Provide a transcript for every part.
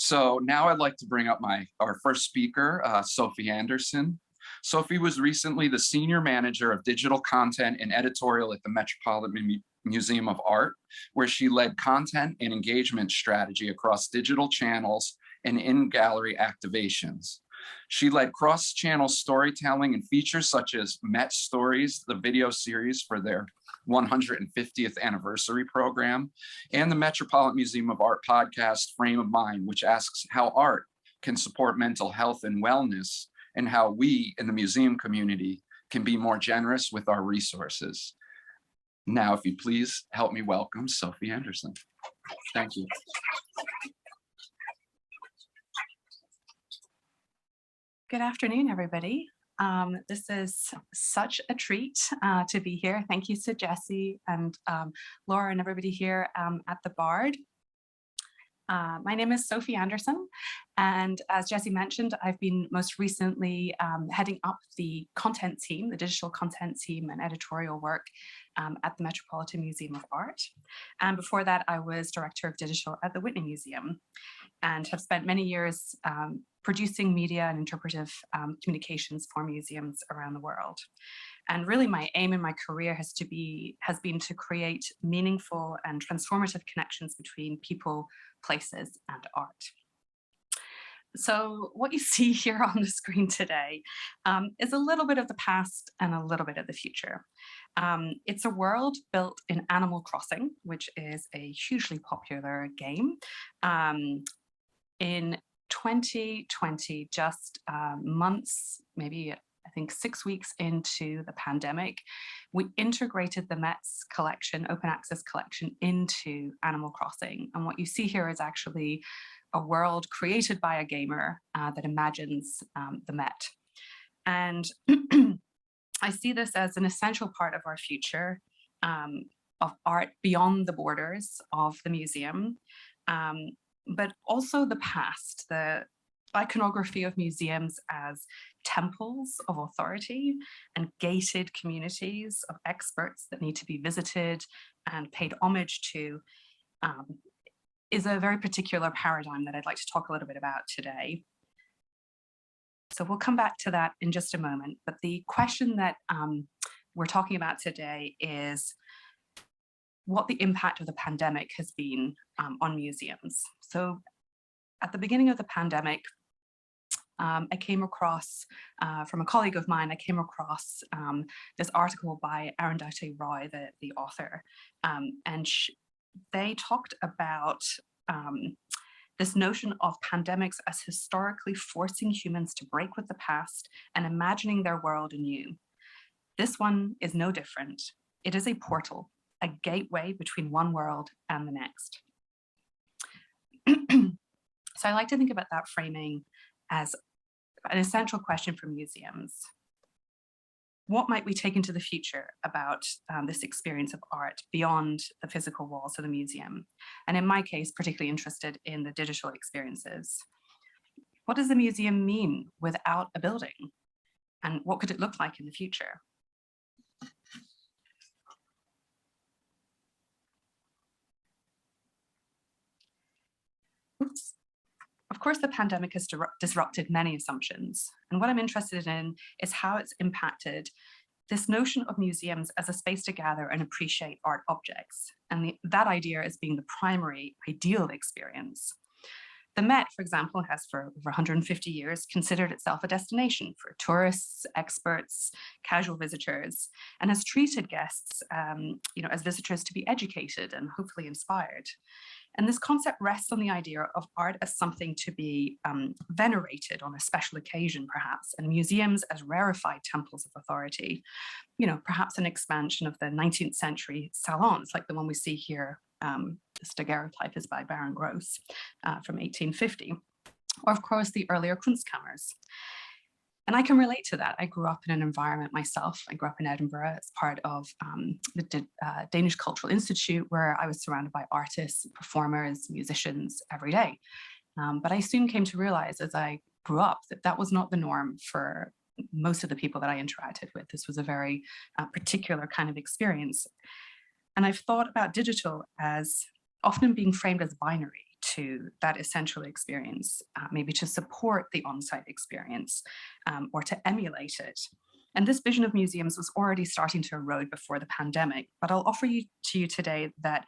So now I'd like to bring up our first speaker, Sofie Andersen. Sofie was recently the Senior Manager of Digital Content and Editorial at the Metropolitan Museum of Art, where she led content and engagement strategy across digital channels and in-gallery activations. She led cross-channel storytelling and features such as Met Stories, the video series for their 150th anniversary program, and the Metropolitan Museum of Art podcast, Frame of Mind, which asks how art can support mental health and wellness, and how we in the museum community can be more generous with our resources. Now, if you please help me welcome Sofie Andersen. Thank you. Good afternoon, everybody. This is such a treat to be here. Thank you to Jesse and Laura and everybody here at the Bard. My name is Sofie Andersen, and as Jesse mentioned, I've been most recently heading up the content team, the digital content team and editorial work at the Metropolitan Museum of Art. And before that, I was Director of Digital at the Whitney Museum and have spent many years producing media and interpretive communications for museums around the world. And really my aim in my career has been to create meaningful and transformative connections between people, places, and art. So what you see here on the screen today is a little bit of the past and a little bit of the future. It's a world built in Animal Crossing, which is a hugely popular game. In 2020, just months, maybe I think 6 weeks into the pandemic, we integrated the Met's collection, open access collection, into Animal Crossing. And what you see here is actually a world created by a gamer that imagines the Met. And I see this as an essential part of our future of art beyond the borders of the museum, but also the past, the iconography of museums as temples of authority and gated communities of experts that need to be visited and paid homage to, is a very particular paradigm that I'd like to talk a little bit about today. So we'll come back to that in just a moment, but the question that we're talking about today is what the impact of the pandemic has been on museums. So at the beginning of the pandemic, I came across, from a colleague of mine, I came across this article by Arundhati Roy, the author, and they talked about this notion of pandemics as historically forcing humans to break with the past and imagining their world anew. This one is no different. It is a portal, a gateway between one world and the next. So I like to think about that framing as an essential question for museums. What might we take into the future about this experience of art beyond the physical walls of the museum? And in my case, particularly interested in the digital experiences. What does the museum mean without a building? And what could it look like in the future? Oops. Of course, the pandemic has disrupted many assumptions. And what I'm interested in is how it's impacted this notion of museums as a space to gather and appreciate art objects. And that idea as being the primary ideal experience. The Met, for example, has for over 150 years considered itself a destination for tourists, experts, casual visitors, and has treated guests as visitors to be educated and hopefully inspired. And this concept rests on the idea of art as something to be venerated on a special occasion, perhaps, and museums as rarefied temples of authority. Perhaps an expansion of the 19th century salons, like the one we see here. The daguerreotype is by Baron Gross from 1850, or of course the earlier Kunstkammers. And I can relate to that. I grew up in an environment myself. I grew up in Edinburgh as part of the Danish Cultural Institute, where I was surrounded by artists, performers, musicians every day. But I soon came to realize as I grew up that that was not the norm for most of the people that I interacted with. This was a very particular kind of experience. And I've thought about digital as often being framed as binary. to that essential experience, maybe to support the on-site experience or to emulate it. And this vision of museums was already starting to erode before the pandemic, but I'll offer to you today that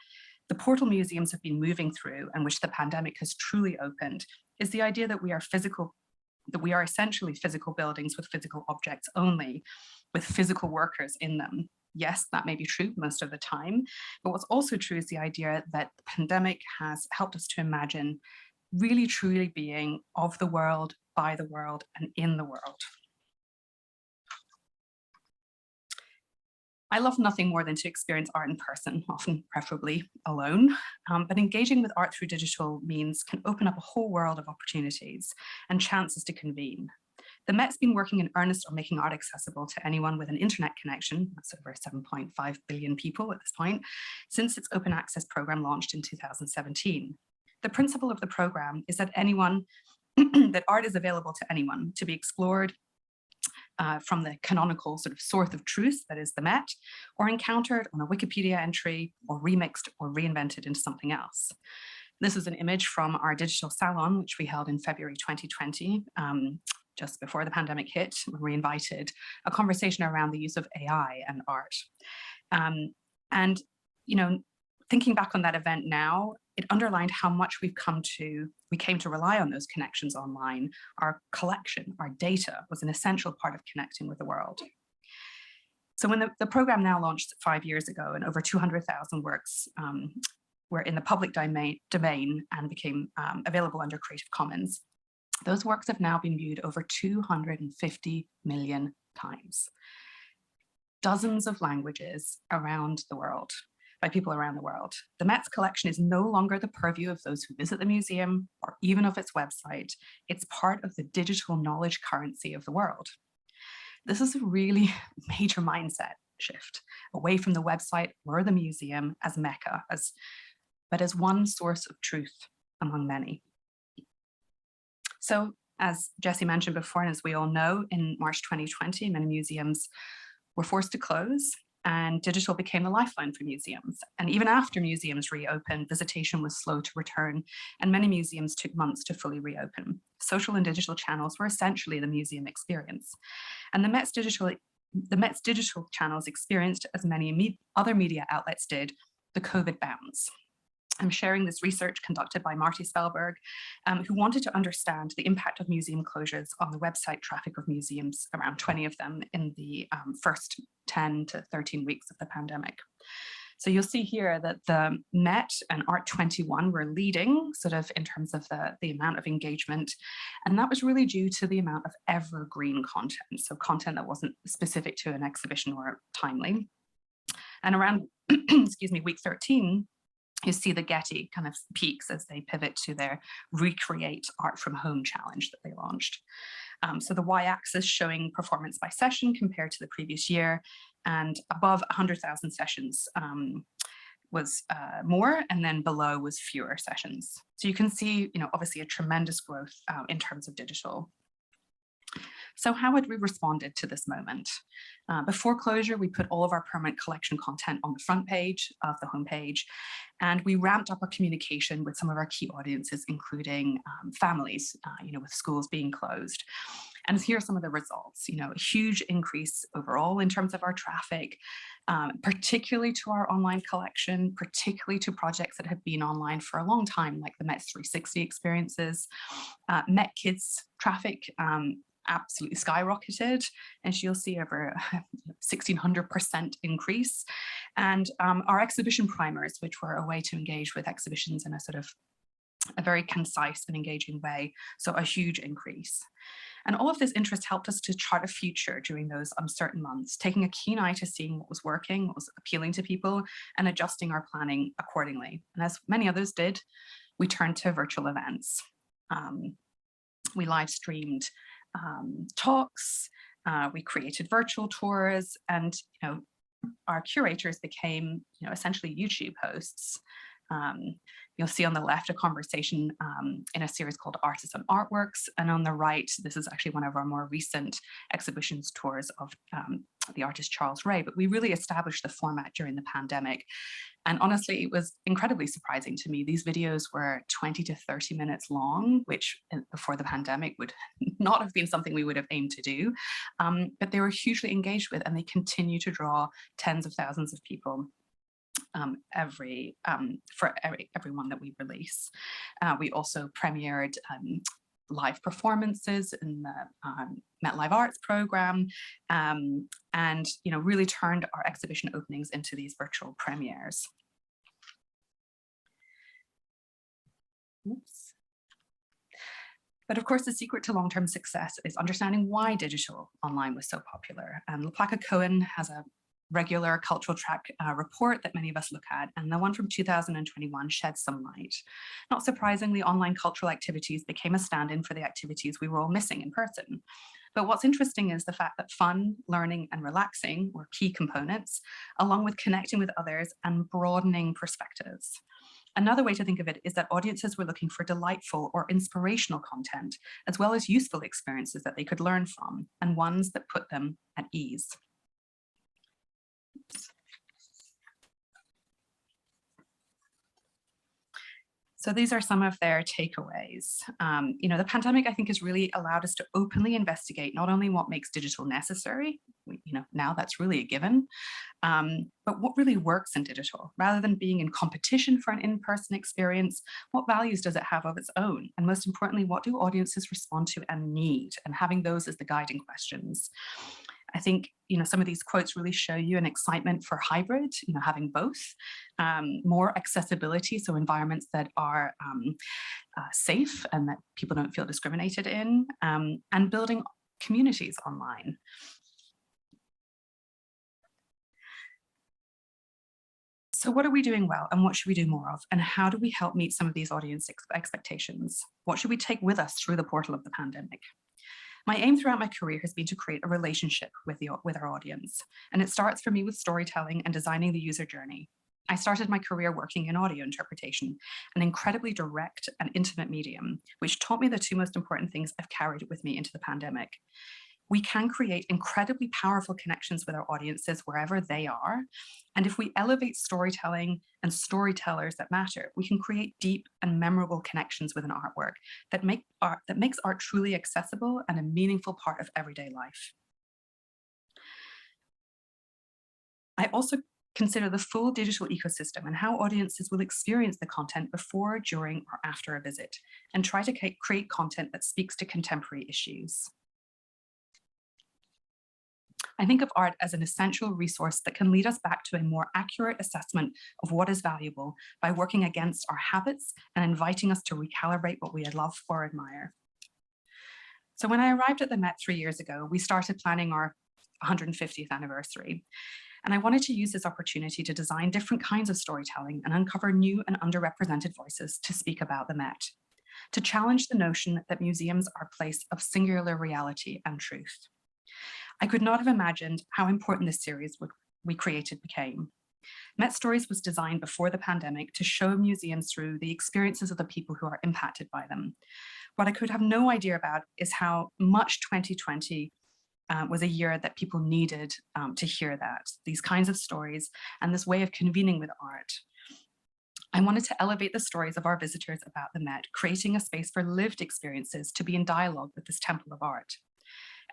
the portal museums have been moving through and which the pandemic has truly opened is the idea that we are essentially physical buildings with physical objects only, with physical workers in them. Yes, that may be true most of the time, but what's also true is the idea that the pandemic has helped us to imagine really truly being of the world, by the world, and in the world. I love nothing more than to experience art in person, often preferably alone, but engaging with art through digital means can open up a whole world of opportunities and chances to convene. The Met's been working in earnest on making art accessible to anyone with an internet connection, that's over 7.5 billion people at this point, since its open access program launched in 2017. The principle of the program is that that art is available to anyone to be explored from the canonical sort of source of truth that is the Met, or encountered on a Wikipedia entry, or remixed or reinvented into something else. This is an image from our digital salon, which we held in February 2020, just before the pandemic hit, where we invited a conversation around the use of AI and art. And, you know, thinking back on that event now, it underlined how much we came to rely on those connections online. Our collection, our data was an essential part of connecting with the world. So when the program now launched 5 years ago and over 200,000 works were in the public domain and became available under Creative Commons, those works have now been viewed over 250 million times. Dozens of languages around the world, by people around the world. The Met's collection is no longer the purview of those who visit the museum or even of its website. It's part of the digital knowledge currency of the world. This is a really major mindset shift away from the website or the museum as Mecca, but as one source of truth among many. So as Jesse mentioned before, and as we all know, in March 2020, many museums were forced to close, and digital became the lifeline for museums. And even after museums reopened, visitation was slow to return, and many museums took months to fully reopen. Social and digital channels were essentially the museum experience. And the Met's digital channels experienced, as many other media outlets did, the COVID bounce. I'm sharing this research conducted by Marty Spellberg, who wanted to understand the impact of museum closures on the website traffic of museums, around 20 of them in the first 10 to 13 weeks of the pandemic. So you'll see here that the Met and Art21 were leading sort of in terms of the amount of engagement. And that was really due to the amount of evergreen content. So content that wasn't specific to an exhibition or timely. And around, excuse me, week 13, you see the Getty kind of peaks as they pivot to their Recreate Art from Home challenge that they launched. So the y-axis showing performance by session compared to the previous year, and above 100,000 sessions was more, and then below was fewer sessions. So you can see, obviously a tremendous growth in terms of digital. So how had we responded to this moment? Before closure, we put all of our permanent collection content on the front page of the homepage, and we ramped up our communication with some of our key audiences, including families, with schools being closed. And here are some of the results, a huge increase overall in terms of our traffic, particularly to our online collection, particularly to projects that have been online for a long time, like the Met's 360 experiences. Met Kids traffic absolutely skyrocketed, and you'll see over 1,600% increase. And our exhibition primers, which were a way to engage with exhibitions in a sort of a very concise and engaging way, so a huge increase. And all of this interest helped us to chart a future during those uncertain months, taking a keen eye to seeing what was working, what was appealing to people, and adjusting our planning accordingly. And as many others did, we turned to virtual events. We live streamed talks, we created virtual tours, and our curators became essentially YouTube hosts. You'll see on the left a conversation in a series called Artists and Artworks, and on the right, this is actually one of our more recent exhibitions tours of the artist Charles Ray. But we really established the format during the pandemic, And honestly, it was incredibly surprising to me. These videos were 20 to 30 minutes long, which before the pandemic would not have been something we would have aimed to do. But they were hugely engaged with, and they continue to draw tens of thousands of people for every one that we release. We also premiered live performances in the Met Live Arts program, and really turned our exhibition openings into these virtual premieres. Oops. But of course, the secret to long-term success is understanding why digital online was so popular. And LaPlaca Cohen has a regular cultural track report that many of us look at, and the one from 2021 sheds some light. Not surprisingly, online cultural activities became a stand-in for the activities we were all missing in person. But what's interesting is the fact that fun, learning, and relaxing were key components, along with connecting with others and broadening perspectives. Another way to think of it is that audiences were looking for delightful or inspirational content, as well as useful experiences that they could learn from, and ones that put them at ease. So these are some of their takeaways. The pandemic, I think, has really allowed us to openly investigate not only what makes digital necessary, now that's really a given, but what really works in digital. Rather than being in competition for an in-person experience, what values does it have of its own? And most importantly, what do audiences respond to and need? And having those as the guiding questions. I think some of these quotes really show you an excitement for hybrid, having both, more accessibility, so environments that are safe and that people don't feel discriminated in, and building communities online. So what are we doing well, and what should we do more of? And how do we help meet some of these audience expectations? What should we take with us through the portal of the pandemic? My aim throughout my career has been to create a relationship with our audience. And it starts for me with storytelling and designing the user journey. I started my career working in audio interpretation, an incredibly direct and intimate medium, which taught me the two most important things I've carried with me into the pandemic. We can create incredibly powerful connections with our audiences wherever they are. And if we elevate storytelling and storytellers that matter, we can create deep and memorable connections with an artwork that makes art truly accessible and a meaningful part of everyday life. I also consider the full digital ecosystem and how audiences will experience the content before, during, or after a visit, and try to create content that speaks to contemporary issues. I think of art as an essential resource that can lead us back to a more accurate assessment of what is valuable by working against our habits and inviting us to recalibrate what we love or admire. So when I arrived at the Met 3 years ago, we started planning our 150th anniversary. And I wanted to use this opportunity to design different kinds of storytelling and uncover new and underrepresented voices to speak about the Met, to challenge the notion that museums are a place of singular reality and truth. I could not have imagined how important this series we created became. Met Stories was designed before the pandemic to show museums through the experiences of the people who are impacted by them. What I could have no idea about is how much 2020 was a year that people needed to hear these kinds of stories and this way of convening with art. I wanted to elevate the stories of our visitors about the Met, creating a space for lived experiences to be in dialogue with this temple of art.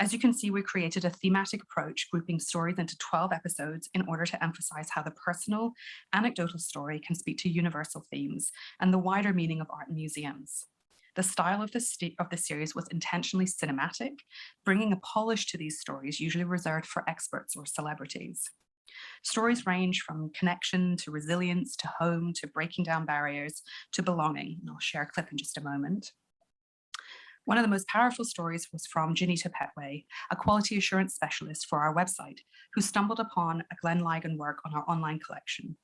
As you can see, we created a thematic approach, grouping stories into 12 episodes in order to emphasize how the personal, anecdotal story can speak to universal themes and the wider meaning of art in museums. The style of the series was intentionally cinematic, bringing a polish to these stories usually reserved for experts or celebrities. Stories range from connection to resilience, to home, to breaking down barriers, to belonging. And I'll share a clip in just a moment. One of the most powerful stories was from Janita Pettway, a quality assurance specialist for our website, who stumbled upon a Glenn Ligon work on our online collection.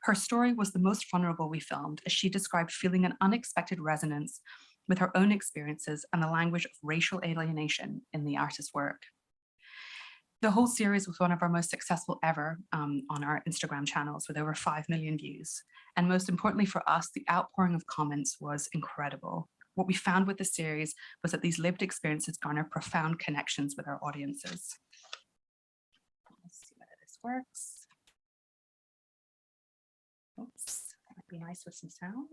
Her story was the most vulnerable we filmed, as she described feeling an unexpected resonance with her own experiences and the language of racial alienation in the artist's work. The whole series was one of our most successful ever on our Instagram channels, with over 5 million views. And most importantly for us, the outpouring of comments was incredible. What we found with the series was that these lived experiences garner profound connections with our audiences. Let's see whether this works. Oops, that might be nice with some sound.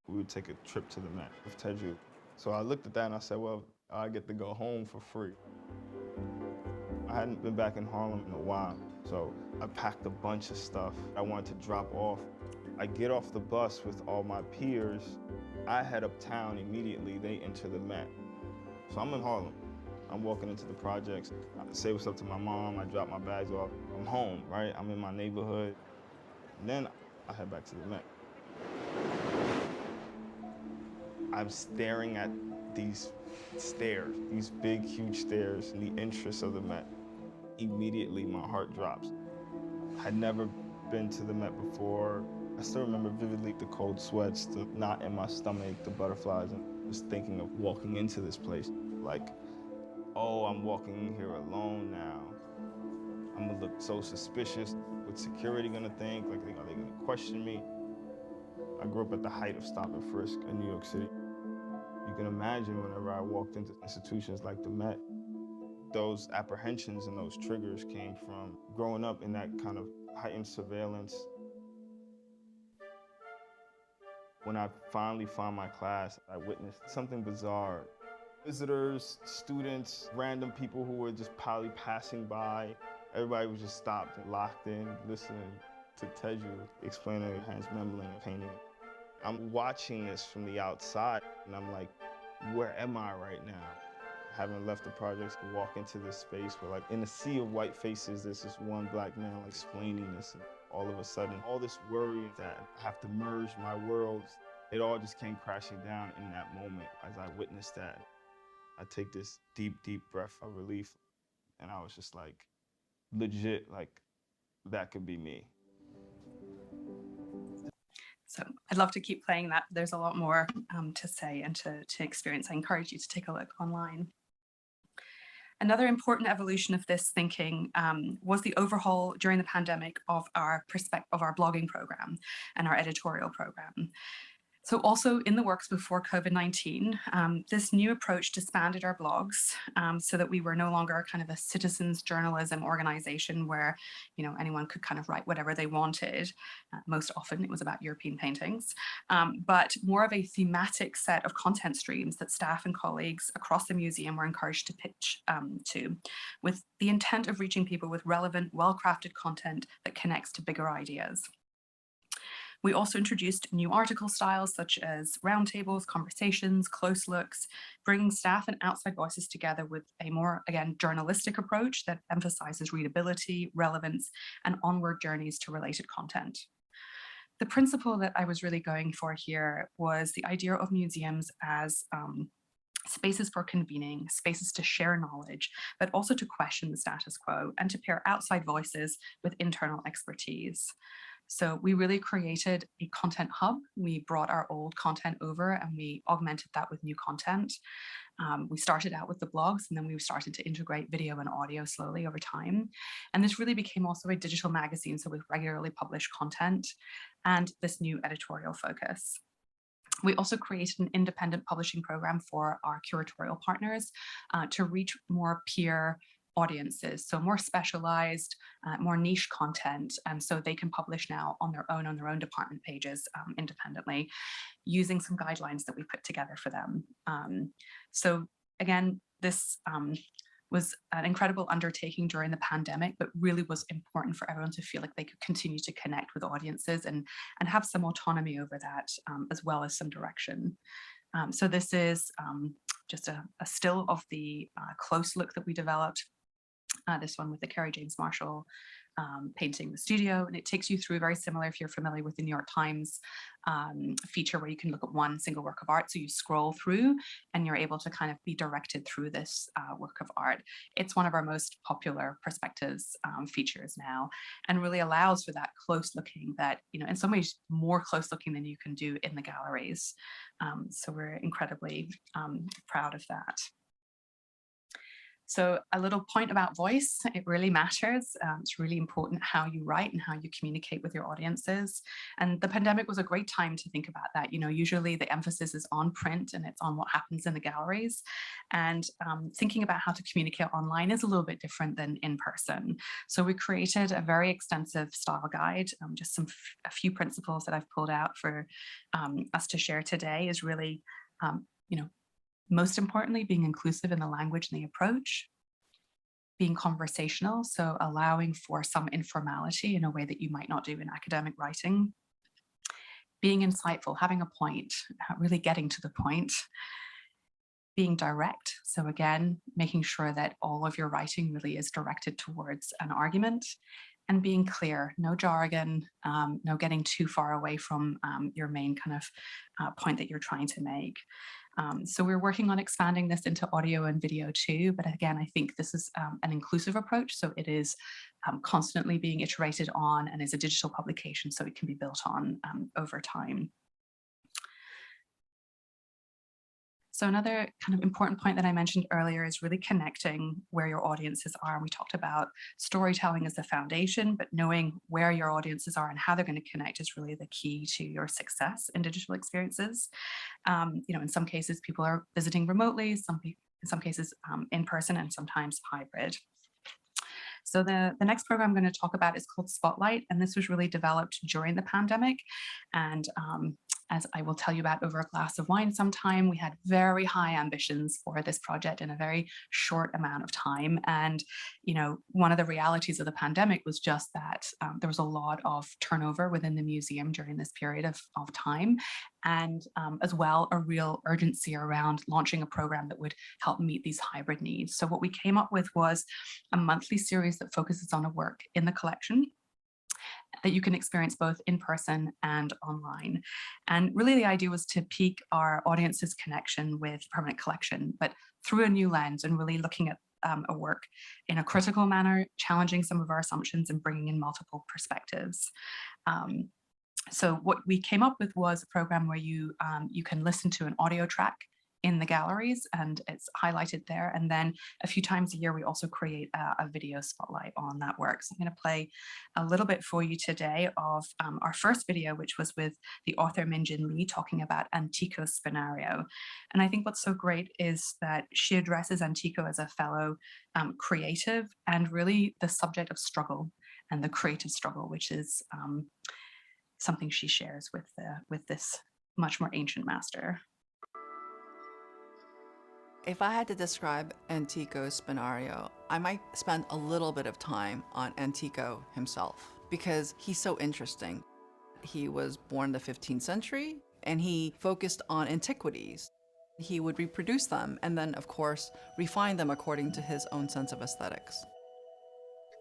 We would take a trip to the Met with Teju. So I looked at that and I said, well, I get to go home for free. I hadn't been back in Harlem in a while, so I packed a bunch of stuff I wanted to drop off. I get off the bus with all my peers. I head uptown immediately, they enter the Met. So I'm in Harlem. I'm walking into the projects. I say what's up to my mom, I drop my bags off. I'm home, right? I'm in my neighborhood. And then I head back to the Met. I'm staring at these stairs, these big, huge stairs in the entrance of the Met. Immediately, my heart drops. I'd never been to the Met before. I still remember vividly the cold sweats, the knot in my stomach, the butterflies, and just thinking of walking into this place. Like, oh, I'm walking here alone now. I'm gonna look so suspicious. What's security gonna think? Like, are they gonna question me? I grew up at the height of stop and frisk in New York City. You can imagine whenever I walked into institutions like the Met, those apprehensions and those triggers came from growing up in that kind of heightened surveillance. When I finally found my class, I witnessed something bizarre. Visitors, students, random people who were just probably passing by. Everybody was just stopped and locked in, listening to Teju explain her hands memoing and painting. I'm watching this from the outside, and I'm like, where am I right now? Having left the projects to walk into this space where, like, in a sea of white faces, there's this one black man explaining this, and all of a sudden, all this worry that I have to merge my worlds, it all just came crashing down in that moment as I witnessed that. I take this deep, deep breath of relief, and I was just like, legit, like, that could be me. So I'd love to keep playing that. There's a lot more to say and to experience. I encourage you to take a look online. Another important evolution of this thinking was the overhaul during the pandemic of our blogging program and our editorial program. So also in the works before COVID-19, this new approach disbanded our blogs so that we were no longer kind of a citizens journalism organization where, you know, anyone could kind of write whatever they wanted. Most often it was about European paintings, but more of a thematic set of content streams that staff and colleagues across the museum were encouraged to pitch to, with the intent of reaching people with relevant, well-crafted content that connects to bigger ideas. We also introduced new article styles such as roundtables, conversations, close looks, bringing staff and outside voices together with a more, again, journalistic approach that emphasizes readability, relevance, and onward journeys to related content. The principle that I was really going for here was the idea of museums as spaces for convening, spaces to share knowledge, but also to question the status quo and to pair outside voices with internal expertise. So we really created a content hub. We brought our old content over and we augmented that with new content. We started out with the blogs and then we started to integrate video and audio slowly over time. And this really became also a digital magazine. So we regularly publish content and this new editorial focus. We also created an independent publishing program for our curatorial partners to reach more peer audiences, so more specialized, more niche content, and so they can publish now on their own department pages independently, using some guidelines that we put together for them. So again, this was an incredible undertaking during the pandemic, but really was important for everyone to feel like they could continue to connect with audiences and have some autonomy over that, as well as some direction. So this is just a still of the close look that we developed. This one with the Carrie James Marshall painting the studio, and it takes you through very similar if you're familiar with the New York Times feature where you can look at one single work of art. So you scroll through and you're able to kind of be directed through this work of art. It's one of our most popular perspectives features now, and really allows for that close looking that, you know, in some ways more close looking than you can do in the galleries. So we're incredibly proud of that. So a little point about voice, it really matters. It's really important how you write and how you communicate with your audiences. And the pandemic was a great time to think about that. You know, usually the emphasis is on print and it's on what happens in the galleries. And thinking about how to communicate online is a little bit different than in person. So we created a very extensive style guide, just a few principles that I've pulled out for us to share today is really, you know, most importantly, being inclusive in the language and the approach, being conversational, so allowing for some informality in a way that you might not do in academic writing, being insightful, having a point, really getting to the point, being direct. So again, making sure that all of your writing really is directed towards an argument, and being clear, no jargon, no getting too far away from your main kind of point that you're trying to make. So we're working on expanding this into audio and video too. But again, I think this is an inclusive approach. So it is constantly being iterated on and is a digital publication, so it can be built on over time. So another kind of important point that I mentioned earlier is really connecting where your audiences are. And we talked about storytelling as the foundation, but knowing where your audiences are and how they're going to connect is really the key to your success in digital experiences. You know, in some cases, people are visiting remotely, in some cases in person, and sometimes hybrid. So the next program I'm going to talk about is called Spotlight, and this was really developed during the pandemic. And as I will tell you about over a glass of wine sometime, we had very high ambitions for this project in a very short amount of time. And, you know, one of the realities of the pandemic was just that there was a lot of turnover within the museum during this period of time. And as well, a real urgency around launching a program that would help meet these hybrid needs. So what we came up with was a monthly series that focuses on a work in the collection that you can experience both in person and online. And really the idea was to pique our audience's connection with permanent collection, but through a new lens and really looking at a work in a critical manner, challenging some of our assumptions and bringing in multiple perspectives. So what we came up with was a program where you can listen to an audio track in the galleries, and it's highlighted there. And then a few times a year, we also create a video spotlight on that work. So I'm going to play a little bit for you today of our first video, which was with the author Minjin Lee talking about Antico Spinario. And I think what's so great is that she addresses Antico as a fellow creative and really the subject of struggle and the creative struggle, which is something she shares with this much more ancient master. If I had to describe Antico Spinario, I might spend a little bit of time on Antico himself because he's so interesting. He was born in the 15th century and he focused on antiquities. He would reproduce them and then, of course, refine them according to his own sense of aesthetics.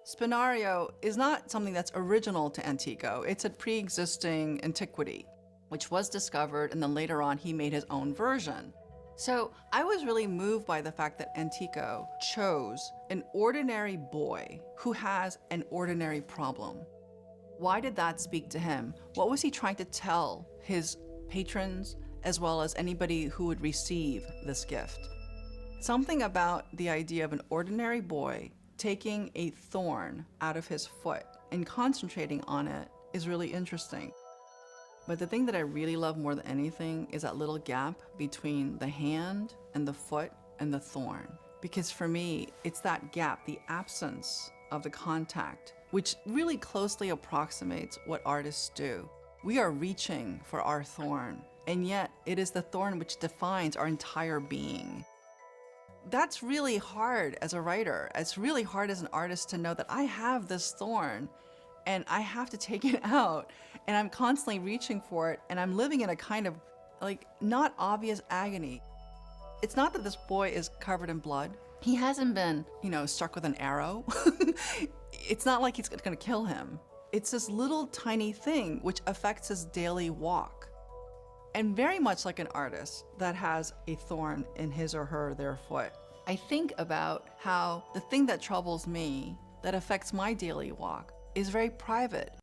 Spinario is not something that's original to Antico. It's a pre-existing antiquity, which was discovered, and then later on he made his own version. So I was really moved by the fact that Antico chose an ordinary boy who has an ordinary problem. Why did that speak to him? What was he trying to tell his patrons as well as anybody who would receive this gift? Something about the idea of an ordinary boy taking a thorn out of his foot and concentrating on it is really interesting. But the thing that I really love more than anything is that little gap between the hand and the foot and the thorn. Because for me, it's that gap, the absence of the contact, which really closely approximates what artists do. We are reaching for our thorn, and yet it is the thorn which defines our entire being. That's really hard as a writer. It's really hard as an artist to know that I have this thorn and I have to take it out, and I'm constantly reaching for it, and I'm living in a kind of like not obvious agony. It's not that this boy is covered in blood. He hasn't been, you know, struck with an arrow. It's not like it's gonna kill him. It's this little tiny thing which affects his daily walk. And very much like an artist that has a thorn in his or her, their foot, I think about how the thing that troubles me, that affects my daily walk, is very private.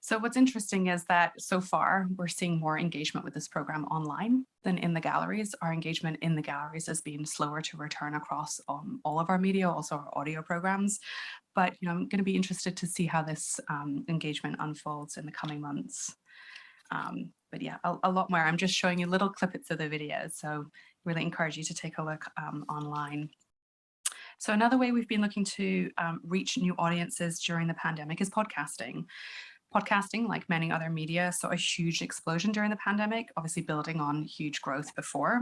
So what's interesting is that so far we're seeing more engagement with this program online than in the galleries. Our engagement in the galleries has been slower to return across all of our media, also our audio programs. But I'm going to be interested to see how this engagement unfolds in the coming months. But yeah, a lot more. I'm just showing you little snippets of the videos, so really encourage you to take a look online. So another way we've been looking to reach new audiences during the pandemic is podcasting. Podcasting, like many other media, saw a huge explosion during the pandemic, obviously building on huge growth before.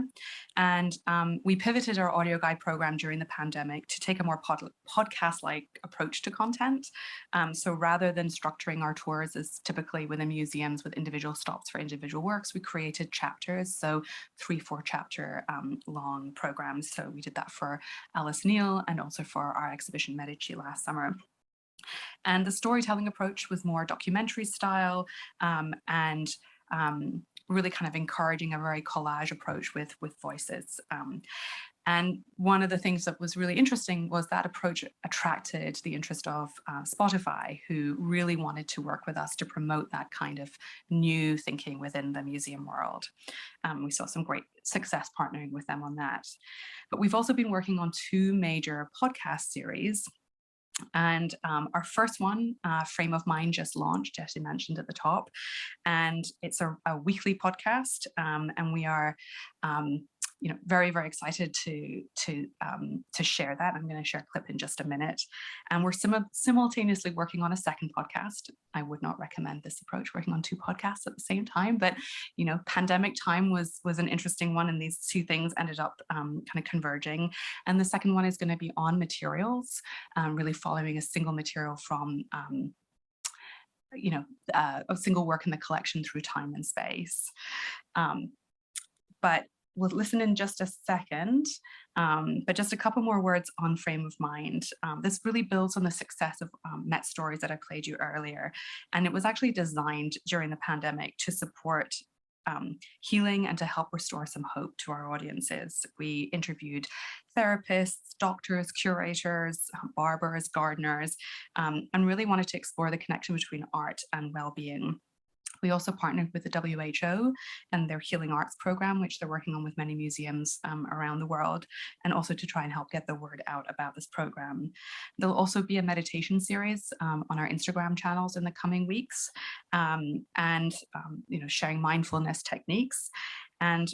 And we pivoted our audio guide program during the pandemic to take a more podcast-like approach to content. So rather than structuring our tours as typically within museums with individual stops for individual works, we created chapters, so 3-4 chapter long programs. So we did that for Alice Neal and also for our exhibition Medici last summer. And the storytelling approach was more documentary style and really kind of encouraging a very collage approach with voices. And one of the things that was really interesting was that approach attracted the interest of Spotify, who really wanted to work with us to promote that kind of new thinking within the museum world. We saw some great success partnering with them on that. But we've also been working on 2 major podcast series. And our first one, Frame of Mind, just launched, as you mentioned at the top. And it's a weekly podcast. And we are very, very excited to share that. I'm going to share a clip in just a minute. And we're simultaneously working on a second podcast. I would not recommend this approach, working on 2 podcasts at the same time. But, pandemic time was an interesting one. And these 2 things ended up kind of converging. And the second one is going to be on materials, really following a single material from a single work in the collection through time and space. But we'll listen in just a second, but just a couple more words on Frame of Mind. This really builds on the success of Met Stories that I played you earlier. And it was actually designed during the pandemic to support healing and to help restore some hope to our audiences. We interviewed therapists, doctors, curators, barbers, gardeners, and really wanted to explore the connection between art and well-being. We also partnered with the WHO and their Healing Arts program, which they're working on with many museums around the world, and also to try and help get the word out about this program. There'll also be a meditation series on our Instagram channels in the coming weeks, and sharing mindfulness techniques and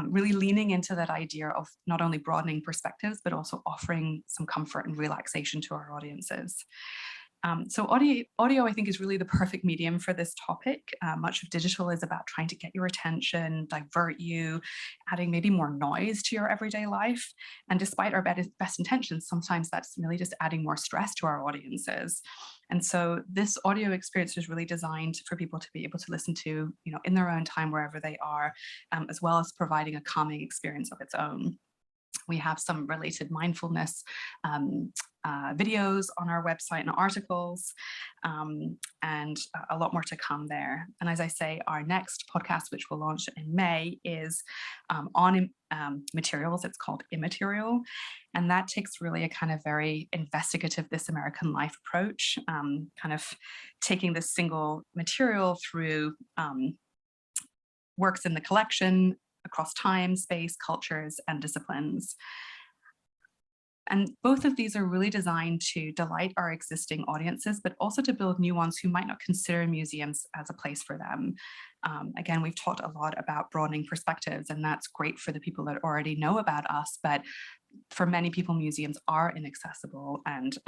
really leaning into that idea of not only broadening perspectives, but also offering some comfort and relaxation to our audiences. So audio, I think, is really the perfect medium for this topic. Much of digital is about trying to get your attention, divert you, adding maybe more noise to your everyday life. And despite our best intentions, sometimes that's really just adding more stress to our audiences. And so this audio experience is really designed for people to be able to listen to, in their own time, wherever they are, as well as providing a calming experience of its own. We have some related mindfulness videos on our website and articles, and a lot more to come there. And as I say, our next podcast, which will launch in May, is on materials. It's called Immaterial. And that takes really a kind of very investigative This American Life approach, kind of taking this single material through works in the collection across time, space, cultures, and disciplines. And both of these are really designed to delight our existing audiences, but also to build new ones who might not consider museums as a place for them. Again, we've talked a lot about broadening perspectives, and that's great for the people that already know about us, but for many people, museums are inaccessible and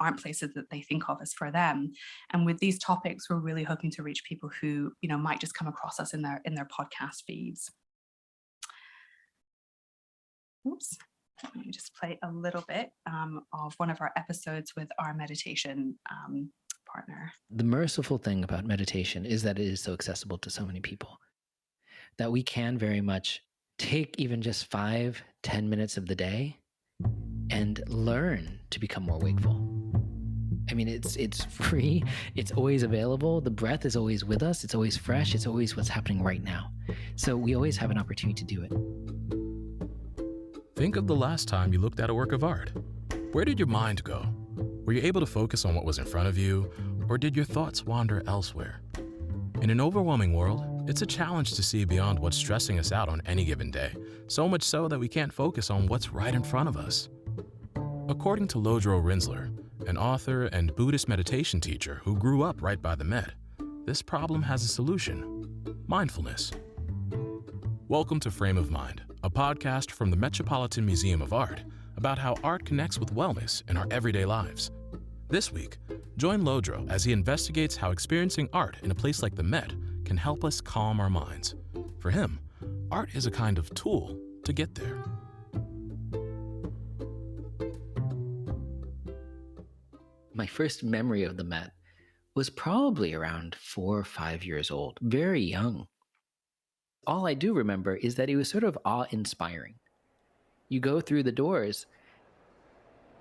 aren't places that they think of as for them. And with these topics, we're really hoping to reach people who, might just come across us in their podcast feeds. Oops. Let me just play a little bit of one of our episodes with our meditation partner. The merciful thing about meditation is that it is so accessible to so many people that we can very much take even just 5-10 minutes of the day and learn to become more wakeful. I mean, it's free. It's always available. The breath is always with us. It's always fresh. It's always what's happening right now. So we always have an opportunity to do it. Think of the last time you looked at a work of art. Where did your mind go? Were you able to focus on what was in front of you, Or did your thoughts wander elsewhere? In an overwhelming world, it's a challenge to see beyond what's stressing us out on any given day, so much so that we can't focus on what's right in front of us. According to Lodro Rinzler, an author and Buddhist meditation teacher who grew up right by the Met, this problem has a solution: mindfulness. Welcome to Frame of Mind, a podcast from the Metropolitan Museum of Art about how art connects with wellness in our everyday lives. This week, join Lodro as he investigates how experiencing art in a place like the Met can help us calm our minds. For him, art is a kind of tool to get there. My first memory of the Met was probably around 4 or 5 years old, very young. All I do remember is that it was sort of awe-inspiring. You go through the doors,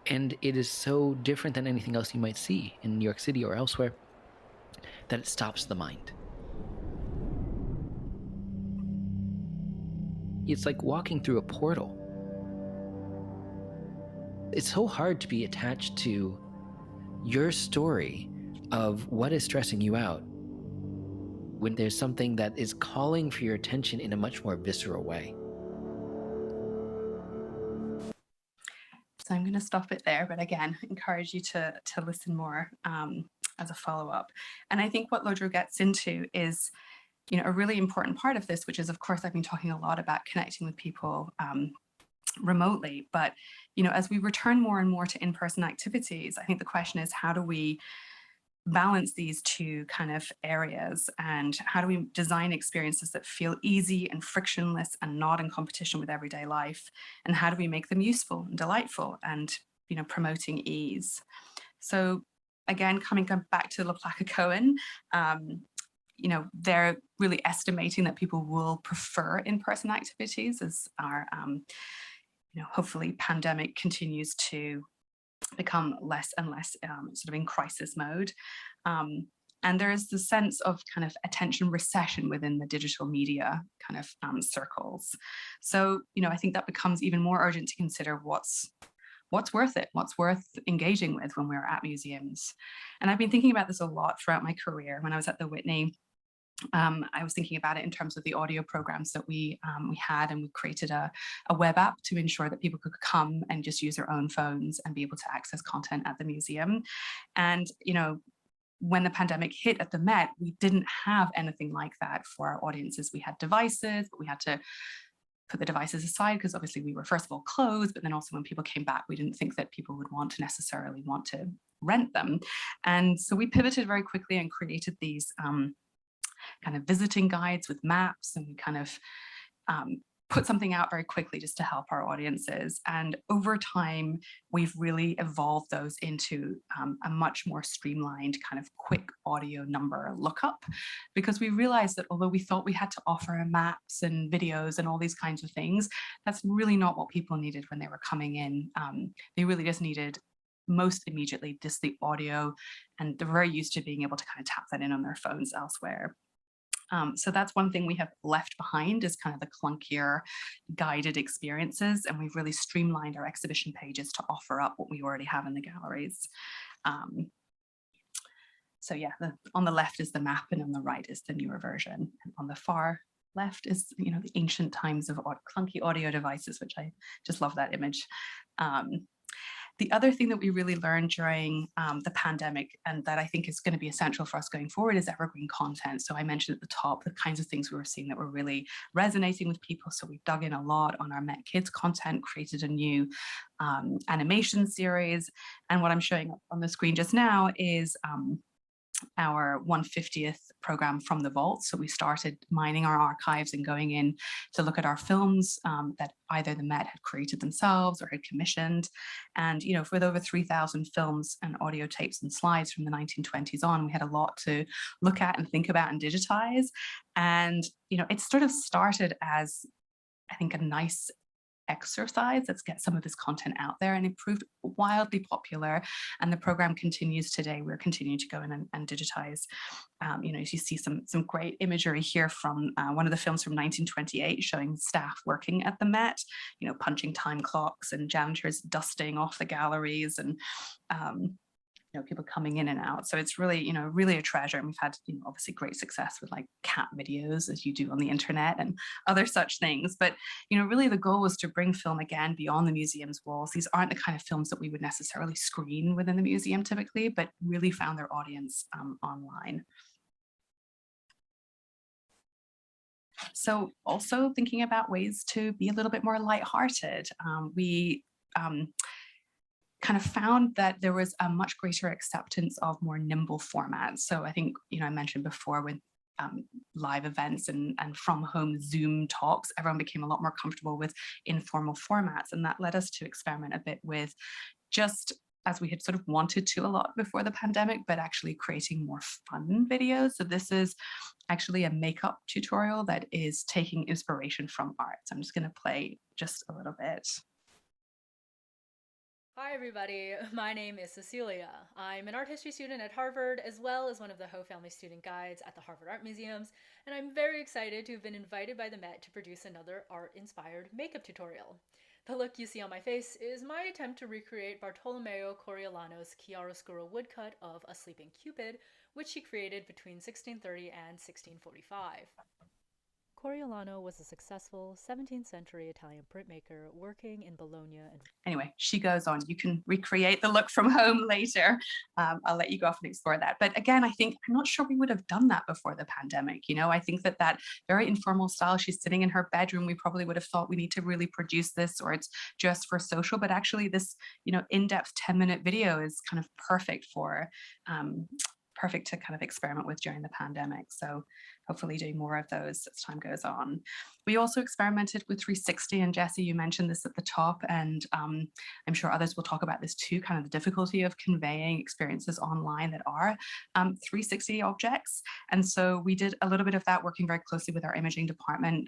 and it is so different than anything else you might see in New York City or elsewhere that it stops the mind. It's like walking through a portal. It's so hard to be attached to your story of what is stressing you out when there's something that is calling for your attention in a much more visceral way. So I'm going to stop it there, but again, encourage you to listen more as a follow-up. And I think what Lodro gets into is, a really important part of this, which is, of course, I've been talking a lot about connecting with people remotely, but as we return more and more to in-person activities, I think the question is, how do we balance these two kind of areas, and how do we design experiences that feel easy and frictionless and not in competition with everyday life, and how do we make them useful and delightful and promoting ease? So again, coming back to LaPlaca-Cohen, they're really estimating that people will prefer in-person activities as our hopefully pandemic continues to become less and less sort of in crisis mode. And there is the sense of kind of attention recession within the digital media kind of circles. So, I think that becomes even more urgent to consider what's worth it, what's worth engaging with when we're at museums. And I've been thinking about this a lot throughout my career. When I was at the Whitney, I was thinking about it in terms of the audio programs that we had, and we created a web app to ensure that people could come and just use their own phones and be able to access content at the museum. And, when the pandemic hit at the Met, we didn't have anything like that for our audiences. We had devices, but we had to put the devices aside because obviously we were, first of all, closed, but then also when people came back, we didn't think that people would necessarily want to rent them. And so we pivoted very quickly and created these kind of visiting guides with maps, and we kind of put something out very quickly just to help our audiences. And over time, we've really evolved those into a much more streamlined kind of quick audio number lookup, because we realized that although we thought we had to offer maps and videos and all these kinds of things, that's really not what people needed when they were coming in. They really just needed most immediately just the audio, and they're very used to being able to kind of tap that in on their phones elsewhere. So that's one thing we have left behind, is kind of the clunkier guided experiences, and we've really streamlined our exhibition pages to offer up what we already have in the galleries. So yeah, on the left is the map, and on the right is the newer version. And on the far left is the ancient times of clunky audio devices, which I just love that image. The other thing that we really learned during the pandemic, and that I think is going to be essential for us going forward, is evergreen content. So I mentioned at the top the kinds of things we were seeing that were really resonating with people. So we've dug in a lot on our Met Kids content, created a new animation series. And what I'm showing up on the screen just now is our 150th program from the vault. So we started mining our archives and going in to look at our films that either the Met had created themselves or had commissioned. And, with over 3,000 films and audio tapes and slides from the 1920s on, we had a lot to look at and think about and digitize. And, it sort of started as, I think, a nice exercise. Let's get some of this content out there, and it proved wildly popular. And the program continues today. We're continuing to go in and digitize. You see some great imagery here from one of the films from 1928 showing staff working at the Met, punching time clocks and janitors dusting off the galleries, and people coming in and out. So it's really, really a treasure. And we've had, obviously great success with like cat videos, as you do on the internet and other such things. But, really the goal was to bring film again beyond the museum's walls. These aren't the kind of films that we would necessarily screen within the museum typically, but really found their audience online. So also thinking about ways to be a little bit more lighthearted. We kind of found that there was a much greater acceptance of more nimble formats. So I think, I mentioned before with live events and from home Zoom talks, everyone became a lot more comfortable with informal formats. And that led us to experiment a bit with, just as we had sort of wanted to a lot before the pandemic, but actually creating more fun videos. So this is actually a makeup tutorial that is taking inspiration from art. So I'm just going to play just a little bit. Hi everybody, my name is Cecilia. I'm an art history student at Harvard, as well as one of the Ho family student guides at the Harvard Art Museums, and I'm very excited to have been invited by the Met to produce another art-inspired makeup tutorial. The look you see on my face is my attempt to recreate Bartolomeo Coriolano's chiaroscuro woodcut of A Sleeping Cupid, which he created between 1630 and 1645. Coriolano was a successful 17th century Italian printmaker working in Bologna. Anyway, she goes on. You can recreate the look from home later. I'll let you go off and explore that. But again, I'm not sure we would have done that before the pandemic. I think that very informal style, she's sitting in her bedroom, we probably would have thought we need to really produce this, or it's just for social. But actually this, in-depth 10-minute video is kind of perfect to kind of experiment with during the pandemic. So hopefully doing more of those as time goes on. We also experimented with 360, and Jesse, you mentioned this at the top, and I'm sure others will talk about this too, kind of the difficulty of conveying experiences online that are 360 objects. And so we did a little bit of that, working very closely with our imaging department,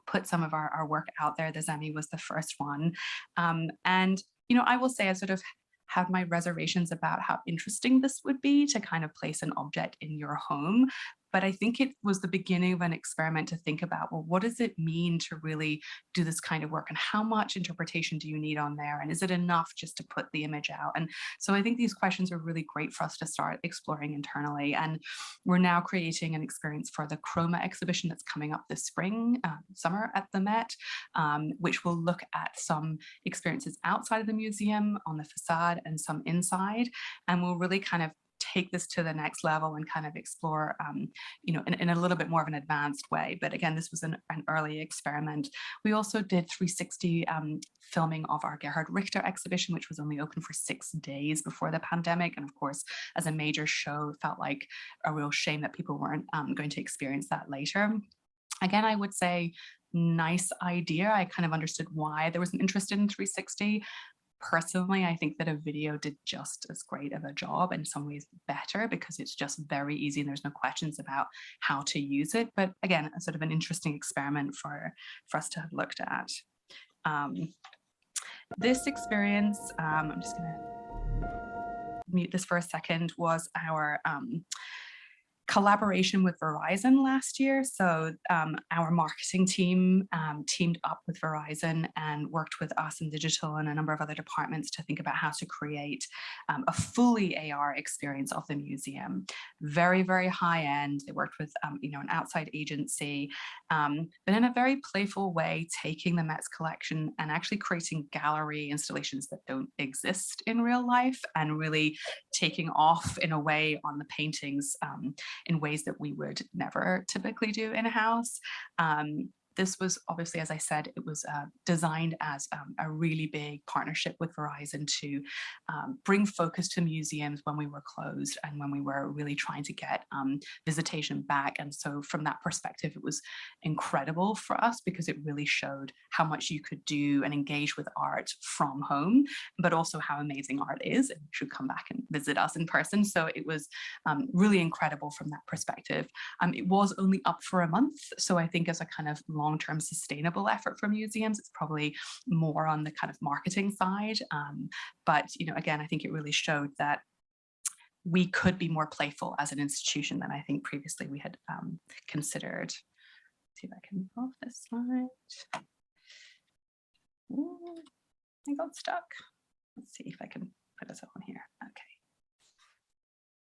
put some of our work out there. The Zemi was the first one. And I will say I sort of have my reservations about how interesting this would be to kind of place an object in your home. But I think it was the beginning of an experiment to think about, well, what does it mean to really do this kind of work, and how much interpretation do you need on there? And is it enough just to put the image out? And so I think these questions are really great for us to start exploring internally. And we're now creating an experience for the Chroma exhibition that's coming up this spring, summer at the Met, which will look at some experiences outside of the museum on the facade and some inside. And we'll really kind of take this to the next level and kind of explore, in a little bit more of an advanced way. But again, this was an early experiment. We also did 360 filming of our Gerhard Richter exhibition, which was only open for 6 days before the pandemic. And of course, as a major show, it felt like a real shame that people weren't going to experience that later. Again, I would say nice idea. I kind of understood why there was an interest in 360. Personally, I think that a video did just as great of a job, in some ways better, because it's just very easy and there's no questions about how to use it. But again, a sort of an interesting experiment for us to have looked at. This experience, I'm just going to mute this for a second, was our collaboration with Verizon last year. So our marketing team teamed up with Verizon and worked with us in digital and a number of other departments to think about how to create a fully AR experience of the museum. Very, very high end. They worked with an outside agency, but in a very playful way, taking the Met's collection and actually creating gallery installations that don't exist in real life, and really taking off in a way on the paintings in ways that we would never typically do in-house. This was obviously, as I said, it was designed as a really big partnership with Verizon to bring focus to museums when we were closed and when we were really trying to get visitation back. And so from that perspective, it was incredible for us, because it really showed how much you could do and engage with art from home, but also how amazing art is, and you should come back and visit us in person. So it was really incredible from that perspective. It was only up for a month. So I think as a kind of long-term sustainable effort for museums, it's probably more on the kind of marketing side. But again, I think it really showed that we could be more playful as an institution than I think previously we had considered. Let's see if I can move off this slide. Ooh, I got stuck. Let's see if I can put us on here. Okay.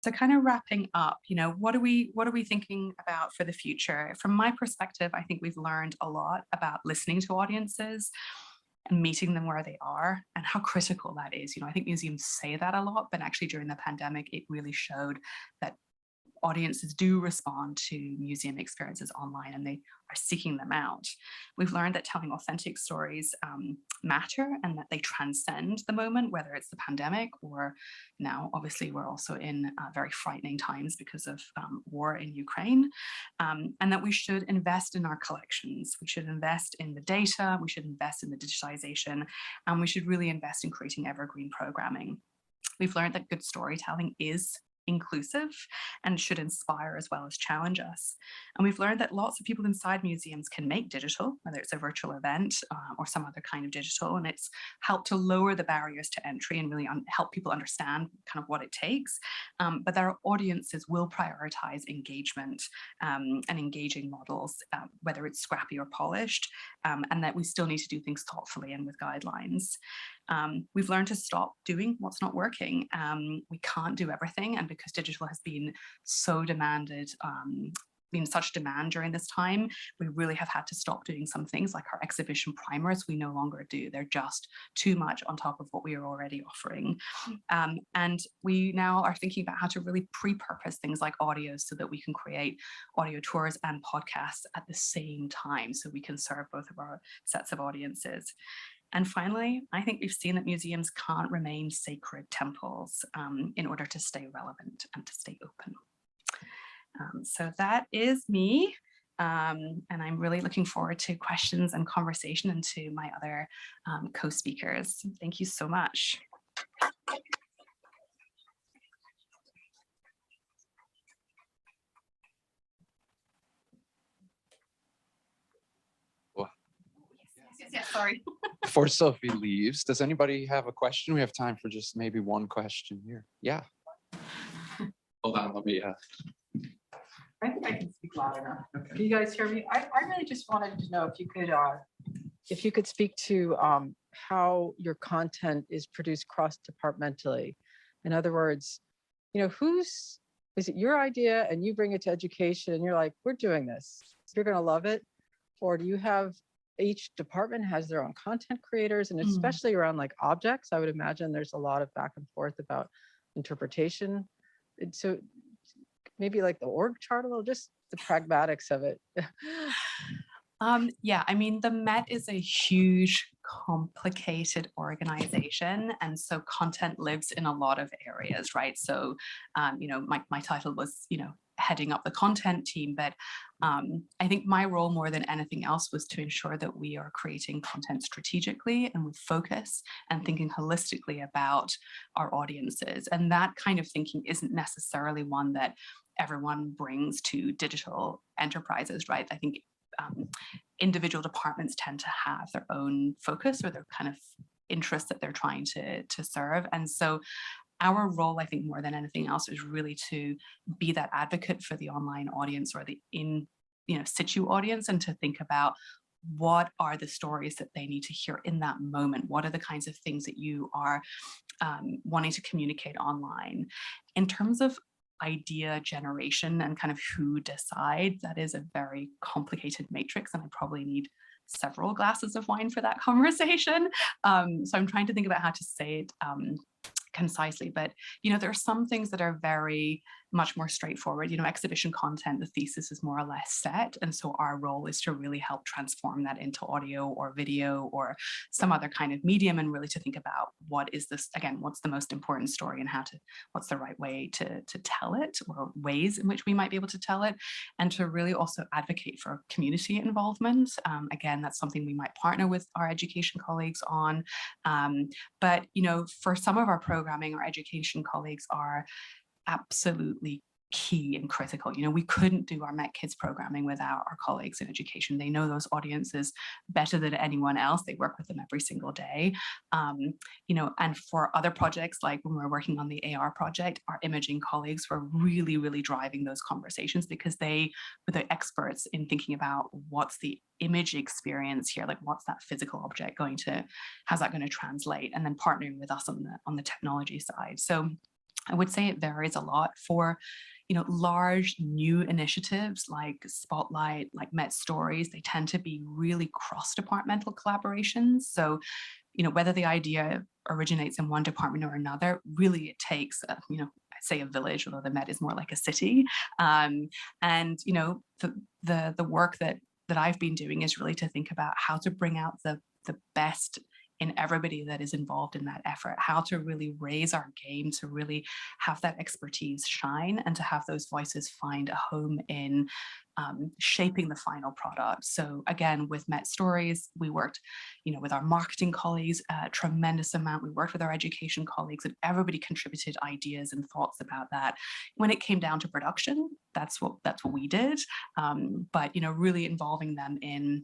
So kind of wrapping up, what are we thinking about for the future? From my perspective, I think we've learned a lot about listening to audiences and meeting them where they are and how critical that is. I think museums say that a lot, but actually during the pandemic, it really showed that audiences do respond to museum experiences online and they are seeking them out. We've learned that telling authentic stories matter and that they transcend the moment, whether it's the pandemic or now, obviously, we're also in very frightening times because of war in Ukraine, and that we should invest in our collections. We should invest in the data, we should invest in the digitization, and we should really invest in creating evergreen programming. We've learned that good storytelling is inclusive and should inspire as well as challenge us. And we've learned that lots of people inside museums can make digital, whether it's a virtual event or some other kind of digital, and it's helped to lower the barriers to entry and really help people understand kind of what it takes. But their audiences will prioritize engagement and engaging models, whether it's scrappy or polished, and that we still need to do things thoughtfully and with guidelines. We've learned to stop doing what's not working. We can't do everything, and because digital has been so demanded, been such demand during this time, we really have had to stop doing some things like our exhibition primers we no longer do. They're just too much on top of what we are already offering. And we now are thinking about how to really pre-purpose things like audio so that we can create audio tours and podcasts at the same time so we can serve both of our sets of audiences. And finally, I think we've seen that museums can't remain sacred temples in order to stay relevant and to stay open. So that is me. And I'm really looking forward to questions and conversation and to my other co-speakers. Thank you so much. Yes, sorry. Before Sophie leaves, does anybody have a question? We have time for just maybe one question here. Yeah. Hold on, let me. I think I can speak loud enough. Okay. Can you guys hear me? I really just wanted to know if you could speak to how your content is produced cross-departmentally. In other words, is it your idea and you bring it to education and you're like, we're doing this, you're going to love it? Or do you have each department has their own content creators, and especially around like objects, I would imagine there's a lot of back and forth about interpretation. And so maybe like the org chart a little, just the pragmatics of it. Yeah, I mean, the Met is a huge, complicated organization. And so content lives in a lot of areas, right? So, my title was, heading up the content team, but I think my role more than anything else was to ensure that we are creating content strategically and with focus and thinking holistically about our audiences. And that kind of thinking isn't necessarily one that everyone brings to digital enterprises, right? I think individual departments tend to have their own focus or their kind of interests that they're trying to serve. And so our role, I think, more than anything else, is really to be that advocate for the online audience or the in situ audience, and to think about what are the stories that they need to hear in that moment. What are the kinds of things that you are wanting to communicate online? In terms of idea generation and kind of who decides, that is a very complicated matrix, and I probably need several glasses of wine for that conversation. So I'm trying to think about how to say it concisely, but there are some things that are very much more straightforward. Exhibition content, the thesis is more or less set, and so our role is to really help transform that into audio or video or some other kind of medium, and really to think about what is this, again, what's the most important story and what's the right way to tell it, or ways in which we might be able to tell it, and to really also advocate for community involvement. Again, that's something we might partner with our education colleagues on, but for some of our programming, our education colleagues are absolutely key and critical. We couldn't do our Met Kids programming without our colleagues in education. They know those audiences better than anyone else. They work with them every single day. And for other projects, like when we're working on the AR project, our imaging colleagues were really, really driving those conversations, because they were the experts in thinking about what's the image experience here, like what's that physical object how's that going to translate, and then partnering with us on the technology side. So I would say it varies a lot. For large new initiatives like Spotlight, like Met Stories, they tend to be really cross-departmental collaborations. So, whether the idea originates in one department or another, really it takes, I'd say a village, although the Met is more like a city. And, the work that I've been doing is really to think about how to bring out the best in everybody that is involved in that effort, how to really raise our game, to really have that expertise shine, and to have those voices find a home in shaping the final product. So again, with Met Stories, we worked, with our marketing colleagues a tremendous amount. We worked with our education colleagues, and everybody contributed ideas and thoughts about that. When it came down to production, that's what we did. But really involving them in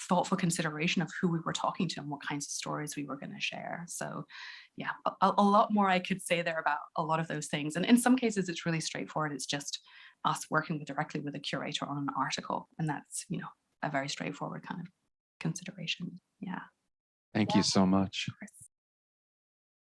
thoughtful consideration of who we were talking to and what kinds of stories we were going to share. So yeah, a lot more I could say there about a lot of those things. And in some cases, it's really straightforward. It's just us working directly with a curator on an article. And that's, a very straightforward kind of consideration. Yeah. Thank you so much.